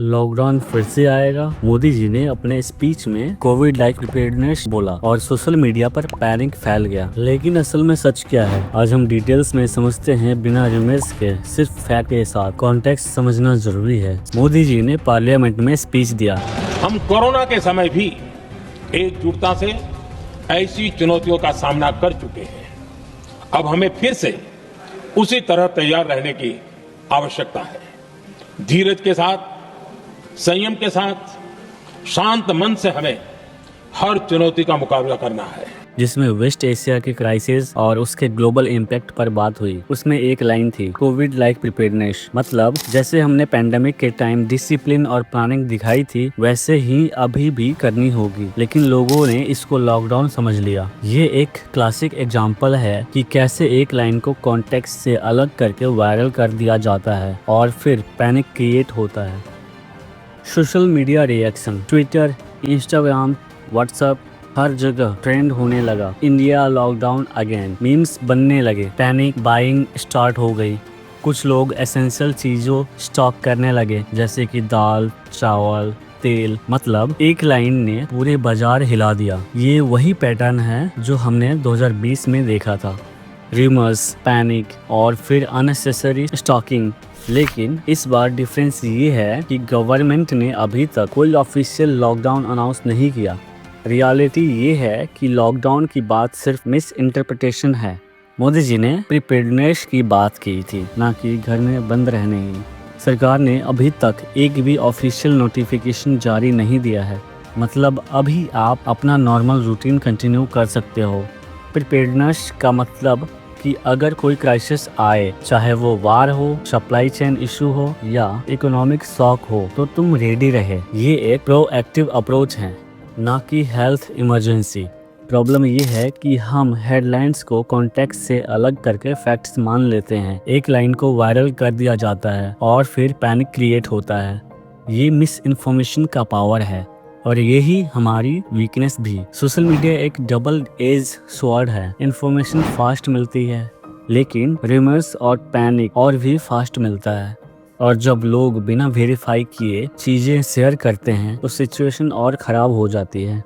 Lockdown फिर से आएगा। मोदी जी ने अपने स्पीच में कोविड लाइक प्रिपेयर्डनेस बोला और सोशल मीडिया पर पैनिक फैल गया। लेकिन असल में सच क्या है, आज हम डिटेल्स में समझते हैं बिना रिमेस के, सिर्फ फैक्ट के साथ। कॉन्टेक्स्ट समझना जरूरी है। मोदी जी ने पार्लियामेंट में स्पीच दिया। हम कोरोना के समय भी एकजुटता से ऐसी चुनौतियों का सामना कर चुके हैं। अब हमें फिर से उसी तरह तैयार रहने की आवश्यकता है। धीरज के साथ, संयम के साथ, शांत मन से हमें हर चुनौती का मुकाबला करना है। जिसमें वेस्ट एशिया के क्राइसिस और उसके ग्लोबल इम्पैक्ट पर बात हुई। उसमें एक लाइन थी, कोविड लाइक प्रिपेयर्डनेस। मतलब जैसे हमने पेंडेमिक के टाइम डिसिप्लिन और प्लानिंग दिखाई थी, वैसे ही अभी भी करनी होगी। लेकिन लोगों ने इसको लॉकडाउन समझ लिया। ये एक क्लासिक एग्जाम्पल है कि कैसे एक लाइन को कॉन्टेक्स्ट से अलग करके वायरल कर दिया जाता है और फिर पैनिक क्रिएट होता है। Social media reaction, Twitter, Instagram, WhatsApp, हर जगह ट्रेंड होने लगा। इंडिया लॉकडाउन अगेन, मीम्स बनने लगे, पैनिक बाइंग स्टार्ट हो गई। कुछ लोग एसेंशियल चीजों स्टॉक करने लगे, जैसे कि दाल, चावल, तेल। मतलब एक लाइन ने पूरे बाजार हिला दिया। ये वही पैटर्न है जो हमने 2020 में देखा था, रूमर्स, पैनिक और फिर अननेसेसरी स्टॉकिंग। लेकिन इस बार डिफरेंस ये है कि गवर्नमेंट ने अभी तक कोई ऑफिशियल लॉकडाउन अनाउंस नहीं किया। रियलिटी ये है कि लॉकडाउन की बात सिर्फ मिस इंटरप्रिटेशन है। मोदी जी ने प्रिपेयर्डनेस की बात की थी, ना कि घर में बंद रहने की। सरकार ने अभी तक एक भी ऑफिशियल नोटिफिकेशन जारी नहीं दिया है। मतलब अभी आप अपना नॉर्मल रूटीन कंटिन्यू कर सकते हो। प्रिपेयर्डनेस का मतलब कि अगर कोई क्राइसिस आए, चाहे वो वार हो, सप्लाई चेन इशू हो या इकोनॉमिक शॉक हो, तो तुम रेडी रहे। ये एक प्रोएक्टिव अप्रोच है, ना कि हेल्थ इमरजेंसी। प्रॉब्लम ये है कि हम हेडलाइंस को कॉन्टेक्स्ट से अलग करके फैक्ट्स मान लेते हैं। एक लाइन को वायरल कर दिया जाता है और फिर पैनिक क्रिएट होता है। ये मिस इन्फॉर्मेशन का पावर है और यही हमारी वीकनेस भी। सोशल मीडिया एक डबल एज स्वॉर्ड है। इन्फॉर्मेशन फास्ट मिलती है, लेकिन रूमर्स और पैनिक और भी फास्ट मिलता है। और जब लोग बिना वेरीफाई किए चीजें शेयर करते हैं तो सिचुएशन और खराब हो जाती है।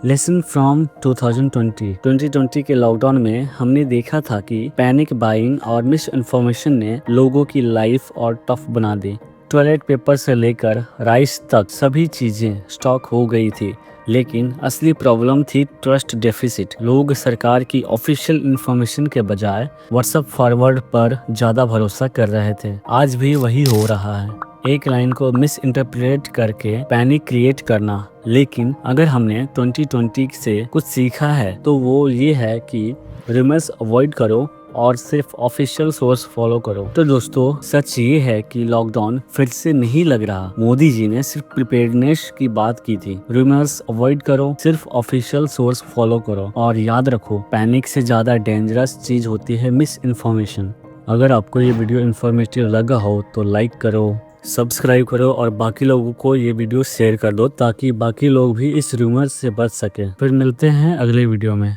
लेसन फ्रॉम 2020 के लॉकडाउन में हमने देखा था कि पैनिक बाइंग और मिस इन्फॉर्मेशन ने लोगों की लाइफ और टफ बना दी। टॉयलेट पेपर से लेकर राइस तक सभी चीजें स्टॉक हो गई थी। लेकिन असली प्रॉब्लम थी ट्रस्ट डेफिसिट। लोग सरकार की ऑफिशियल इन्फॉर्मेशन के बजाय व्हाट्सएप फॉरवर्ड पर ज्यादा भरोसा कर रहे थे। आज भी वही हो रहा है, एक लाइन को मिस इंटरप्रेट करके पैनिक क्रिएट करना। लेकिन अगर हमने 2020 से कुछ सीखा है तो वो ये है कि रूमर्स अवॉइड करो और सिर्फ ऑफिशियल सोर्स फॉलो करो। तो दोस्तों, सच ये है कि लॉकडाउन फिर से नहीं लग रहा। मोदी जी ने सिर्फ प्रिपेयर्डनेस की बात की थी। रूमर्स अवॉइड करो, सिर्फ ऑफिशियल सोर्स फॉलो करो और याद रखो, पैनिक से ज्यादा डेंजरस चीज होती है मिस इन्फॉर्मेशन। अगर आपको ये वीडियो इन्फॉर्मेटिव लगा हो तो लाइक करो, सब्सक्राइब करो और बाकी लोगों को ये वीडियो शेयर कर दो, ताकि बाकी लोग भी इस रूमर से बच सके। फिर मिलते हैं अगले वीडियो में।